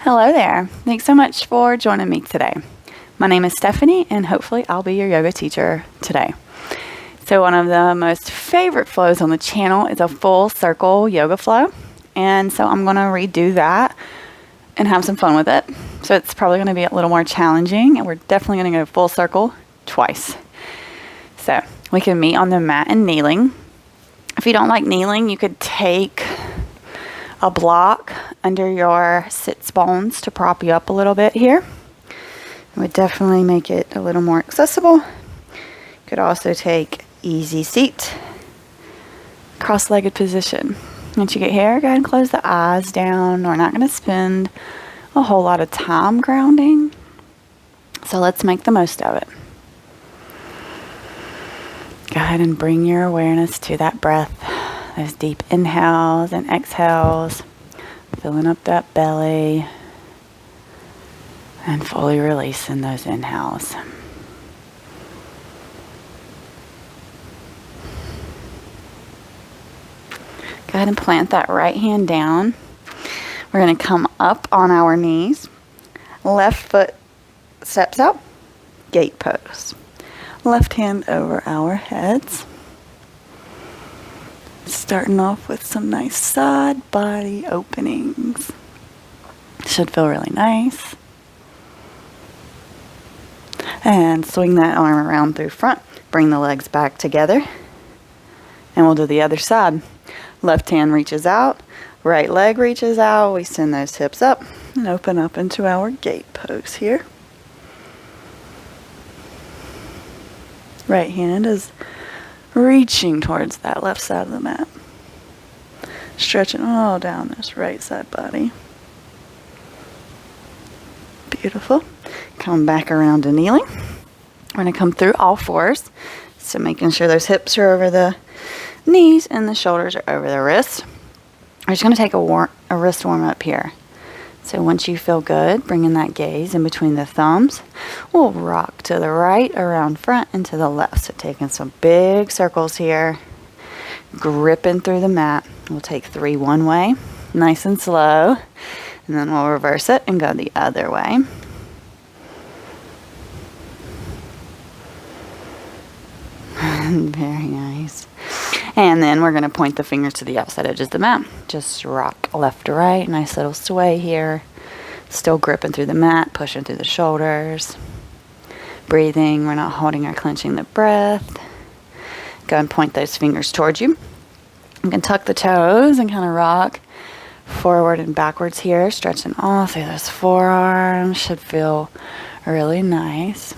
Hello there. Thanks so much for joining me today. My name is Stephanie, and hopefully I'll be your yoga teacher today. So one of the most favorite flows on the channel is a full circle yoga flow. And so I'm going to redo that and have some fun with it. So it's probably going to be a little more challenging, and we're definitely going to go full circle twice. So we can meet on the mat and kneeling. If you don't like kneeling, you could take a block under your sits bones to prop you up a little bit here. It would definitely make it a little more accessible. You could also take easy seat, cross-legged position. Once you get here, go ahead and close the eyes down. We're not going to spend a whole lot of time grounding, so let's make the most of it. Go ahead and bring your awareness to that breath. Those deep inhales and exhales, filling up that belly and fully releasing those inhales. Go ahead and plant that right hand down. We're going to come up on our knees. Left foot steps out, gate pose. Left hand over our heads. Starting off with some nice side body openings. Should feel really nice. And swing that arm around through front. Bring the legs back together. And we'll do the other side. Left hand reaches out. Right leg reaches out. We send those hips up and open up into our gate pose here. Right hand is reaching towards that left side of the mat. Stretching all down this right side body. Beautiful. Come back around to kneeling. We're going to come through all fours. So making sure those hips are over the knees and the shoulders are over the wrists. We're just going to take a wrist warm up here. So once you feel good, bringing that gaze in between the thumbs, we'll rock to the right, around front, and to the left. So taking some big circles here, gripping through the mat. We'll take 3 one way, nice and slow, and then we'll reverse it and go the other way. Very nice. And then we're going to point the fingers to the outside edges of the mat. Just rock left to right. Nice little sway here. Still gripping through the mat, pushing through the shoulders. Breathing. We're not holding or clenching the breath. Go and point those fingers towards you. You can tuck the toes and kind of rock forward and backwards here. Stretching all through those forearms. Should feel really nice.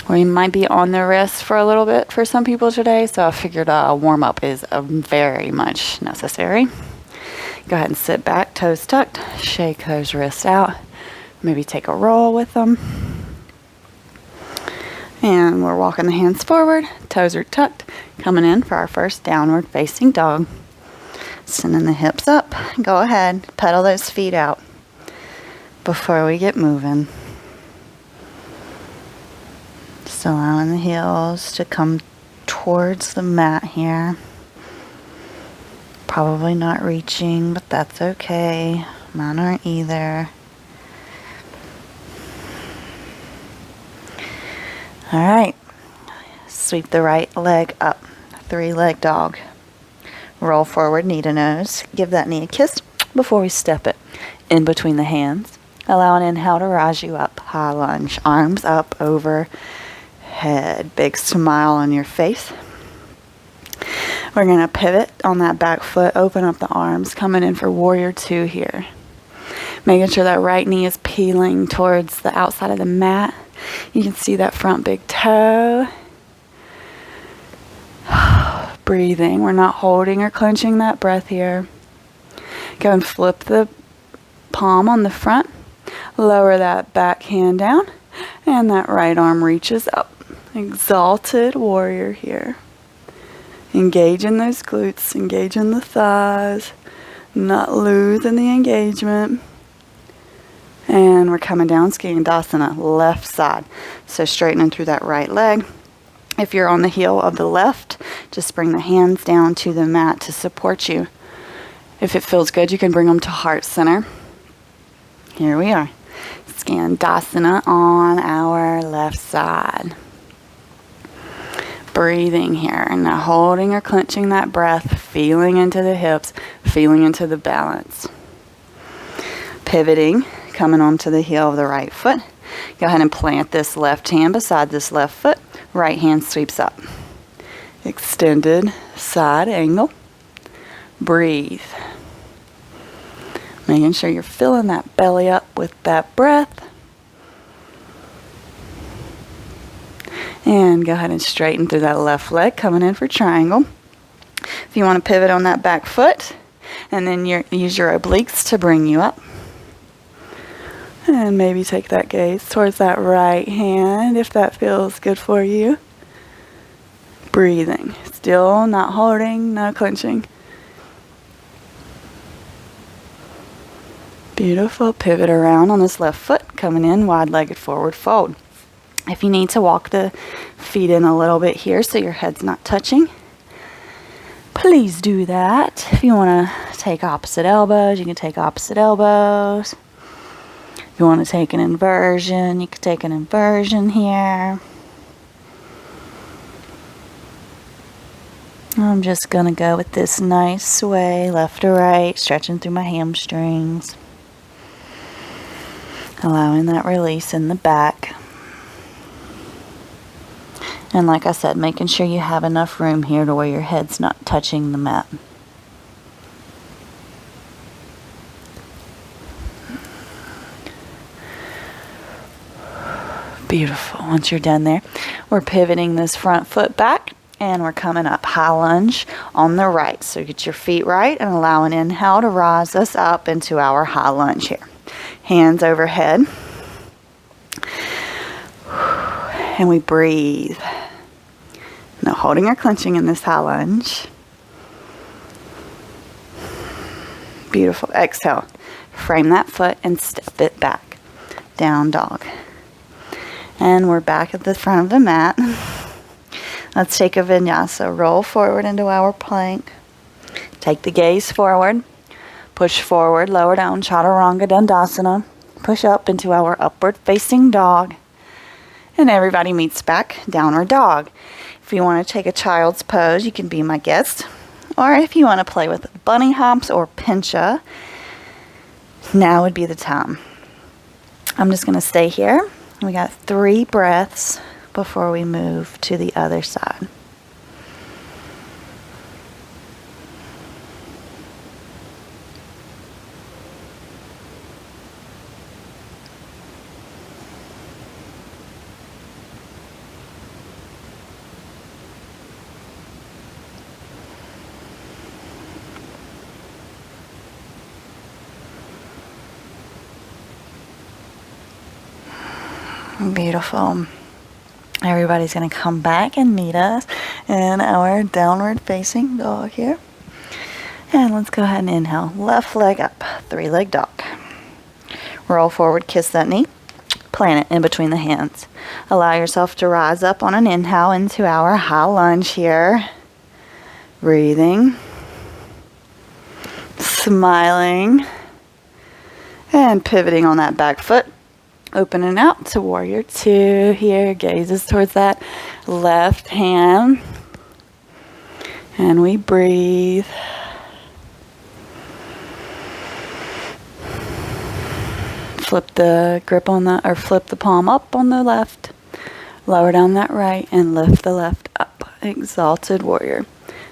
We might be on the wrist for a little bit for some people today, so I figured a warm-up is very much necessary. Go ahead and sit back, toes tucked, shake those wrists out, maybe take a roll with them. And we're walking the hands forward, toes are tucked, coming in for our first downward facing dog. Sending the hips up, go ahead, pedal those feet out before we get moving. Just allowing the heels to come towards the mat here. Probably not reaching, but that's okay. Mine aren't either. Alright. Sweep the right leg up. 3-leg dog. Roll forward, knee to nose. Give that knee a kiss before we step it in between the hands. Allow an inhale to rise you up. High lunge. Arms up over head. Big smile on your face. We're going to pivot on that back foot. Open up the arms. Coming in for warrior 2 here. Making sure that right knee is peeling towards the outside of the mat. You can see that front big toe. Breathing. We're not holding or clenching that breath here. Go and flip the palm on the front. Lower that back hand down. And that right arm reaches up. Exalted warrior here. Engage in those glutes. Engage in the thighs. Not losing the engagement. And we're coming down, Skandasana, left side. So straightening through that right leg. If you're on the heel of the left, just bring the hands down to the mat to support you. If it feels good, you can bring them to heart center. Here we are. Skandasana on our left side. Breathing here and now holding or clenching that breath, feeling into the hips, feeling into the balance. Pivoting, coming onto the heel of the right foot. Go ahead and plant this left hand beside this left foot. Right hand sweeps up. Extended side angle. Breathe. Making sure you're filling that belly up with that breath. And go ahead and straighten through that left leg, coming in for triangle. If you want to pivot on that back foot, and then use your obliques to bring you up. And maybe take that gaze towards that right hand if that feels good for you. Breathing. Still not holding, no clenching. Beautiful. Pivot around on this left foot, coming in wide-legged forward fold. If you need to walk the feet in a little bit here so your head's not touching, please do that. If you want to take opposite elbows, you can take opposite elbows. If you want to take an inversion, you can take an inversion here. I'm just going to go with this nice sway, left to right, stretching through my hamstrings. Allowing that release in the back. And like I said, making sure you have enough room here to where your head's not touching the mat. Beautiful. Once you're done there, we're pivoting this front foot back and we're coming up high lunge on the right. So get your feet right and allow an inhale to rise us up into our high lunge here. Hands overhead. And we breathe. No holding or clenching in this high lunge. Beautiful. Exhale. Frame that foot and step it back. Down dog. And we're back at the front of the mat. Let's take a vinyasa. Roll forward into our plank. Take the gaze forward. Push forward, lower down, Chaturanga Dandasana. Push up into our upward facing dog. And everybody meets back, downward dog. If you want to take a child's pose, you can be my guest. Or if you want to play with bunny hops or pincha, now would be the time. I'm just going to stay here. We got 3 breaths before we move to the other side. Beautiful. Everybody's going to come back and meet us in our downward facing dog here. And let's go ahead and inhale. Left leg up, 3-leg dog. Roll forward, kiss that knee. Plant it in between the hands. Allow yourself to rise up on an inhale into our high lunge here. Breathing. Smiling. And pivoting on that back foot. Opening out to warrior 2 here. Gazes towards that left hand. And we breathe. Flip the grip on that, or flip the palm up on the left. Lower down that right and lift the left up. Exalted warrior.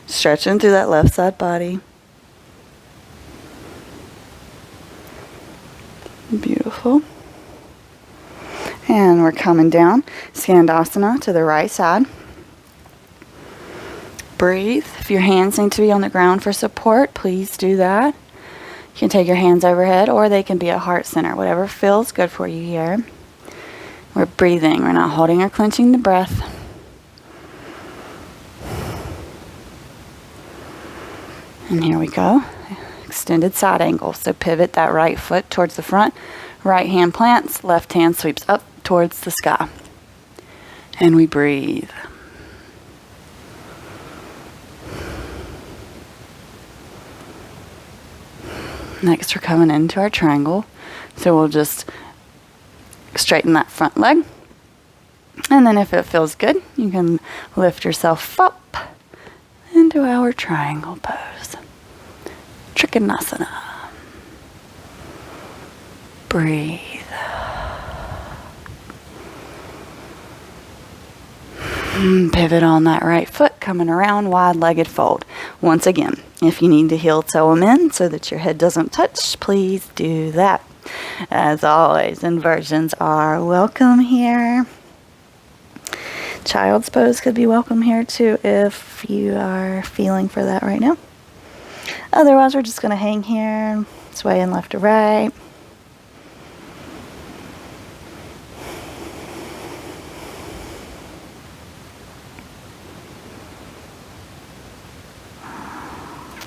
Stretching through that left side body. Beautiful. And we're coming down, Skandasana to the right side. Breathe. If your hands need to be on the ground for support, please do that. You can take your hands overhead or they can be at heart center, whatever feels good for you here. We're breathing. We're not holding or clenching the breath. And here we go. Extended side angle. So pivot that right foot towards the front. Right hand plants, left hand sweeps up towards the sky. And we breathe. Next, we're coming into our triangle. So we'll just straighten that front leg. And then if it feels good, you can lift yourself up into our triangle pose. Trikonasana. Breathe. Pivot on that right foot, coming around, wide-legged fold. Once again, if you need to heel toe them in so that your head doesn't touch, please do that. As always, inversions are welcome here. Child's pose could be welcome here too if you are feeling for that right now. Otherwise, we're just going to hang here, swaying left to right.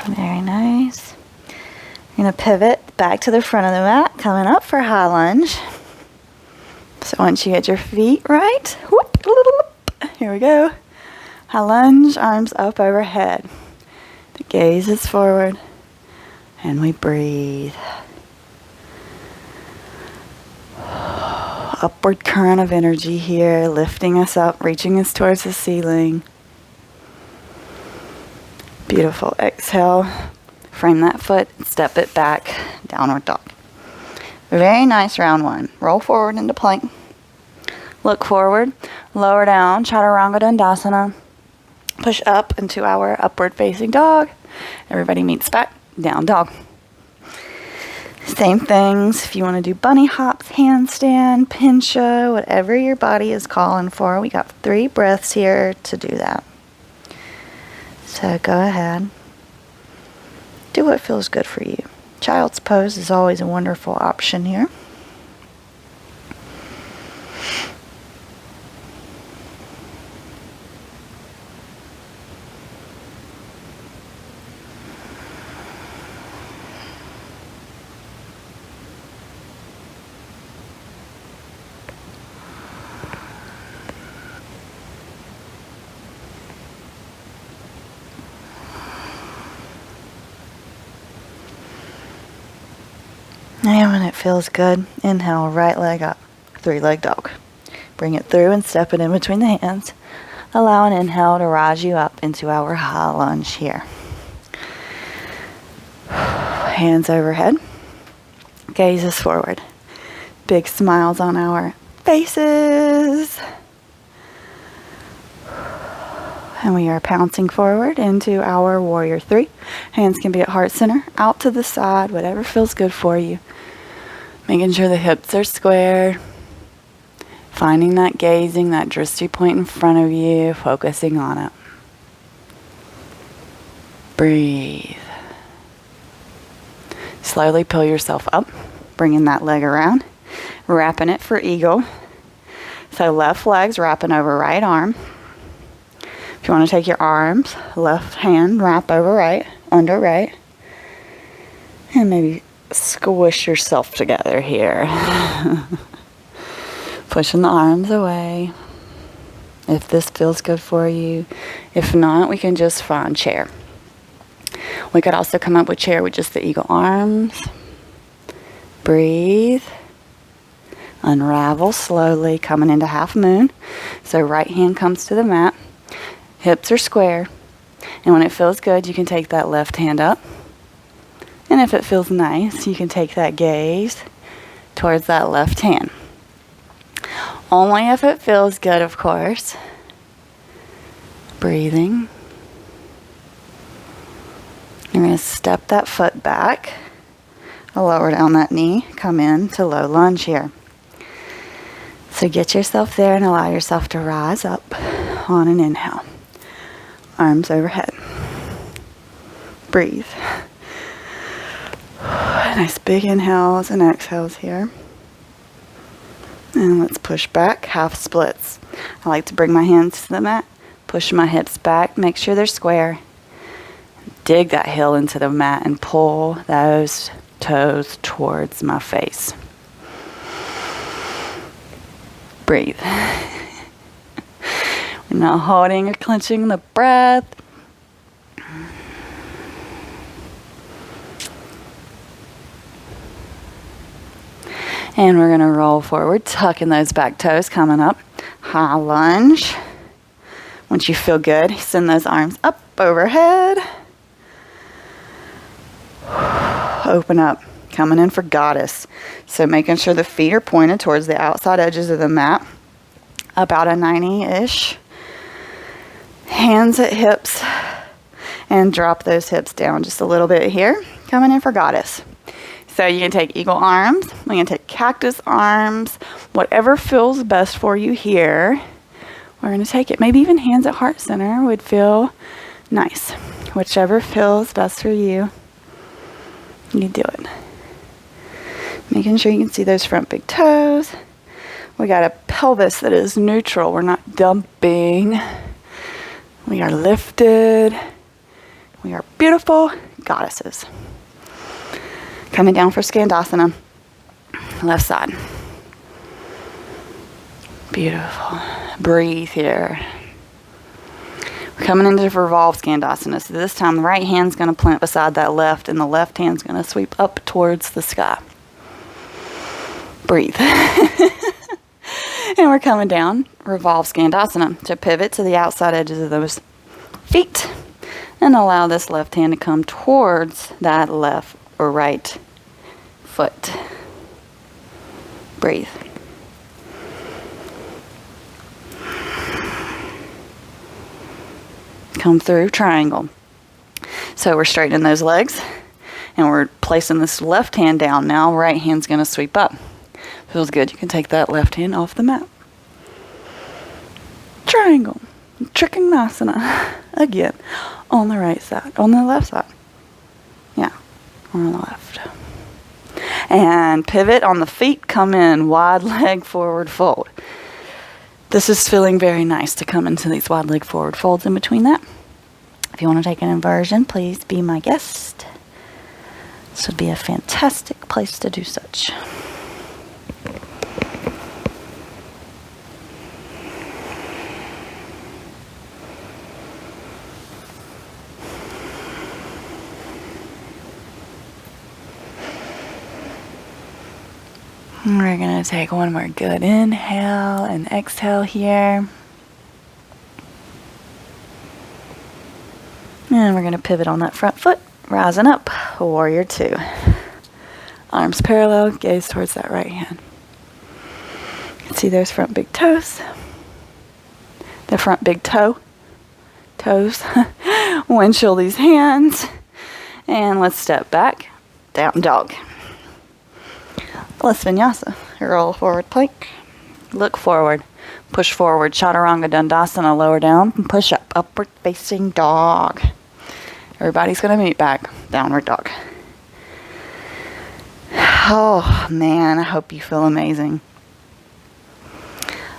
Very nice. You're going to pivot back to the front of the mat, coming up for high lunge. So once you get your feet right, whoop, here we go. High lunge, arms up overhead. The gaze is forward, and we breathe. Upward current of energy here, lifting us up, reaching us towards the ceiling. Beautiful. Exhale, frame that foot, step it back, downward dog. Very nice round one. Roll forward into plank. Look forward, lower down, Chaturanga Dandasana. Push up into our upward facing dog. Everybody meets back, down dog. Same things, if you want to do bunny hops, handstand, pincha, whatever your body is calling for. We got 3 breaths here to do that. So go ahead. Do what feels good for you. Child's pose is always a wonderful option here. And when it feels good, inhale, right leg up, 3-leg dog. Bring it through and step it in between the hands. Allow an inhale to rise you up into our high lunge here. Hands overhead, gazes forward. Big smiles on our faces. And we are pouncing forward into our warrior 3. Hands can be at heart center, out to the side, whatever feels good for you. Making sure the hips are squared. Finding that gazing, that drishti point in front of you, focusing on it. Breathe. Slowly pull yourself up, bringing that leg around, wrapping it for eagle. So left leg's wrapping over right arm. If you want to take your arms, left hand wrap over right, under right, and maybe squish yourself together here. Pushing the arms away. If this feels good for you. If not, we can just find chair. We could also come up with chair with just the eagle arms. Breathe. Unravel slowly, coming into half moon. So right hand comes to the mat. Hips are square. And when it feels good, you can take that left hand up. And if it feels nice, you can take that gaze towards that left hand. Only if it feels good, of course. Breathing. You're going to step that foot back. Lower down that knee. Come in to low lunge here. So get yourself there and allow yourself to rise up on an inhale. Arms overhead. Breathe. Nice big inhales and exhales here. And let's push back, half splits. I like to bring my hands to the mat, push my hips back, make sure they're square. Dig that heel into the mat and pull those toes towards my face. Breathe. We're not holding or clenching the breath. And we're going to roll forward, tucking those back toes, coming up. High lunge. Once you feel good, send those arms up overhead. Open up, coming in for goddess. So making sure the feet are pointed towards the outside edges of the mat, about a 90-ish. Hands at hips, and drop those hips down just a little bit here, coming in for goddess. So you can take eagle arms, we can take cactus arms, whatever feels best for you here. We're going to take it. Maybe even hands at heart center would feel nice. Whichever feels best for you, you do it. Making sure you can see those front big toes. We got a pelvis that is neutral. We're not dumping. We are lifted. We are beautiful goddesses. Coming down for Skandasana. Left side. Beautiful. Breathe here. We're coming into revolve Skandasana. So this time the right hand's going to plant beside that left, and the left hand's going to sweep up towards the sky. Breathe. And we're coming down, revolve Skandasana. So pivot to the outside edges of those feet and allow this left hand to come towards that left or right foot. Breathe. Come through triangle. So we're straightening those legs and we're placing this left hand down now. Right hand's going to sweep up. Feels good. You can take that left hand off the mat. Triangle. Trikonasana. Again. On the right side. On the left side. Yeah. On the left. And pivot on the feet. Come in. Wide leg forward fold. This is feeling very nice to come into these wide leg forward folds in between that. If you want to take an inversion, please be my guest. This would be a fantastic place to do such. We're going to take one more good inhale and exhale here. And we're going to pivot on that front foot, rising up, warrior two. Arms parallel, gaze towards that right hand. You can see those front big toes. The front big toes. Windshield these hands. And let's step back, down dog. Let's vinyasa. Roll forward plank. Look forward. Push forward. Chaturanga Dandasana. Lower down. And push up. Upward facing dog. Everybody's going to meet back. Downward dog. Oh, man. I hope you feel amazing.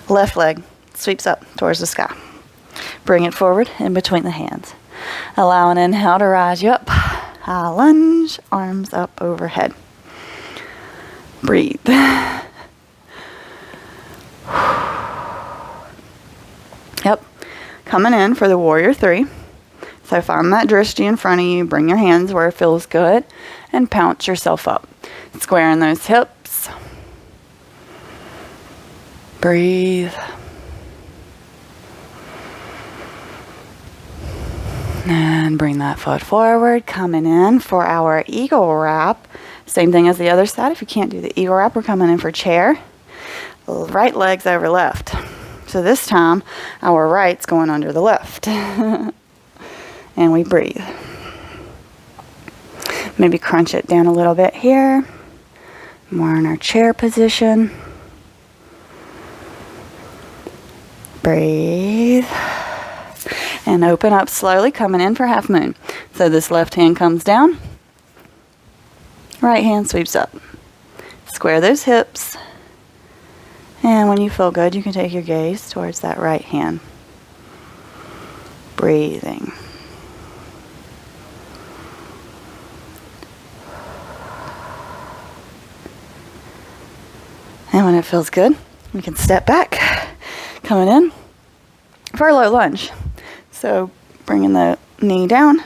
Left leg sweeps up towards the sky. Bring it forward in between the hands. Allow an inhale to rise you up. High lunge. Arms up overhead. Breathe. Yep. Coming in for the warrior three. So find that drishti in front of you. Bring your hands where it feels good. And pounce yourself up. Squaring those hips. Breathe. And bring that foot forward. Coming in for our eagle wrap. Same thing as the other side. If you can't do the eagle wrap, we're coming in for chair. Right leg's over left. So this time, our right's going under the left. And we breathe. Maybe crunch it down a little bit here. More in our chair position. Breathe. And open up slowly, coming in for half moon. So this left hand comes down. Right hand sweeps up. Square those hips. And when you feel good, you can take your gaze towards that right hand. Breathing. And when it feels good, we can step back. Coming in for a low lunge. So bringing the knee down.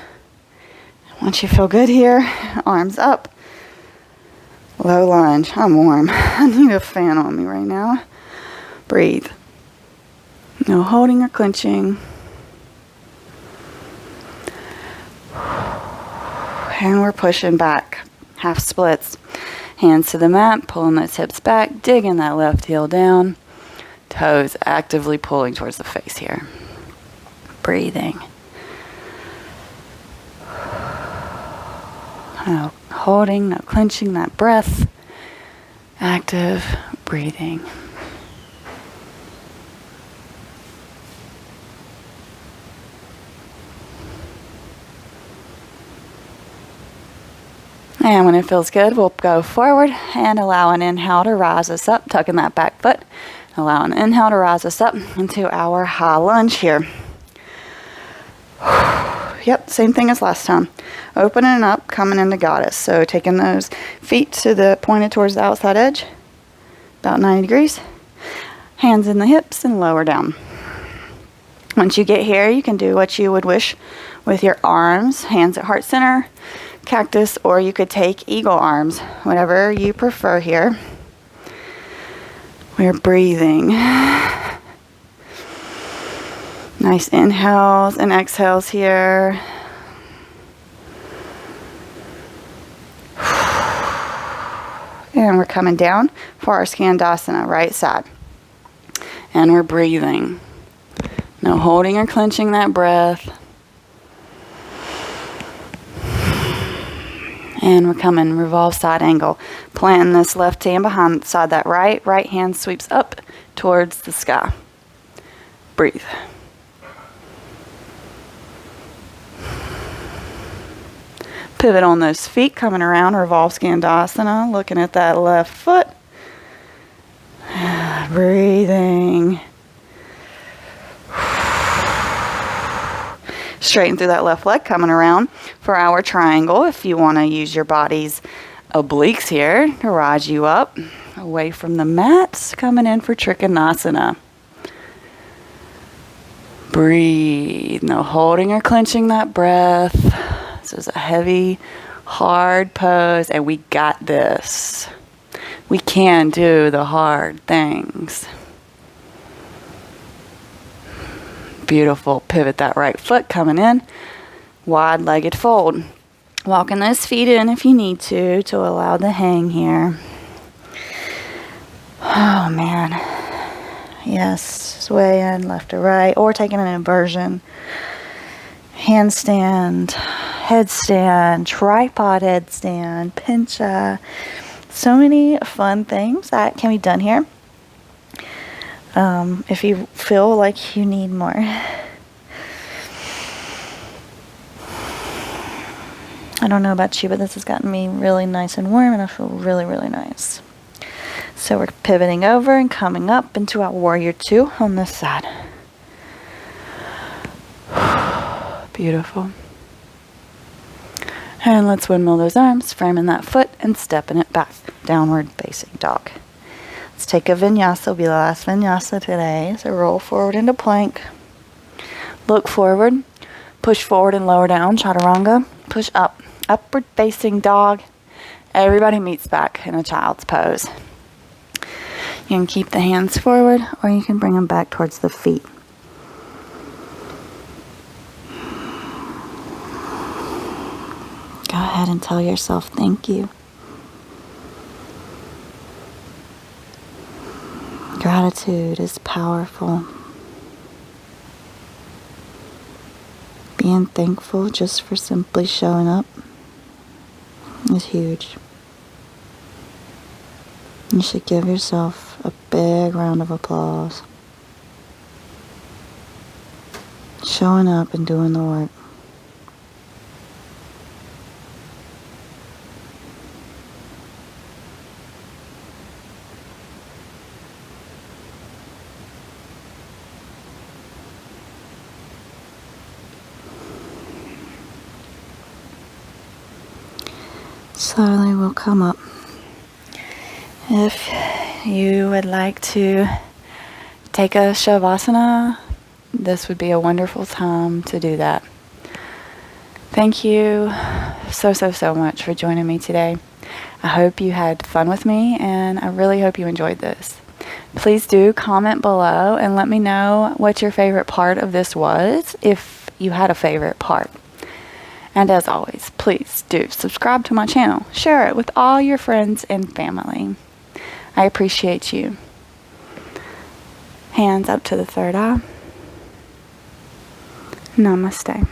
Once you feel good here, arms up. Low lunge. I'm warm. I need a fan on me right now. Breathe. No holding or clenching. And we're pushing back. Half splits. Hands to the mat, pulling those hips back, digging that left heel down. Toes actively pulling towards the face here. Breathing. No holding, no clenching that breath. Active breathing. And when it feels good, we'll go forward and allow an inhale to rise us up, tucking that back foot. Allow an inhale to rise us up into our high lunge here. Yep, same thing as last time. Opening up, coming into goddess. So taking those feet to the pointed towards the outside edge, about 90 degrees. Hands in the hips and lower down. Once you get here, you can do what you would wish with your arms, hands at heart center, cactus, or you could take eagle arms, whatever you prefer here. We're breathing. Nice inhales and exhales here. And we're coming down for our Skandasana, right side. And we're breathing. No holding or clenching that breath. And we're coming, revolve side angle. Planting this left hand behind side that right hand sweeps up towards the sky. Breathe. Pivot on those feet, coming around, revolve Skandasana, looking at that left foot. Breathing. Straighten through that left leg, coming around for our triangle. If you want to use your body's obliques here to rise you up away from the mat, coming in for Trikonasana. Breathe. No holding or clenching that breath. This is a heavy, hard pose, and we got this. We can do the hard things. Beautiful. Pivot that right foot, coming in. Wide-legged fold. Walking those feet in if you need to allow the hang here. Oh, man. Yes, sway in left to right, or taking an inversion. Handstand, headstand, tripod headstand, pincha. So many fun things that can be done here. If you feel like you need more. I don't know about you, but this has gotten me really nice and warm, and I feel really, really nice. So we're pivoting over and coming up into our warrior two on this side. Beautiful. And let's windmill those arms, framing that foot and stepping it back. Downward facing dog. Let's take a vinyasa. It'll be the last vinyasa today. So roll forward into plank. Look forward. Push forward and lower down. Chaturanga. Push up. Upward facing dog. Everybody meets back in a child's pose. You can keep the hands forward, or you can bring them back towards the feet. Go ahead and tell yourself thank you. Gratitude is powerful. Being thankful just for simply showing up is huge. You should give yourself a big round of applause. Showing up and doing the work. Slowly we'll come up. If you would like to take a Shavasana, this would be a wonderful time to do that. Thank you so much for joining me today. I hope you had fun with me, and I really hope you enjoyed this. Please do comment below and let me know what your favorite part of this was, if you had a favorite part. And as always, please do subscribe to my channel. Share it with all your friends and family. I appreciate you. Hands up to the third eye. Namaste.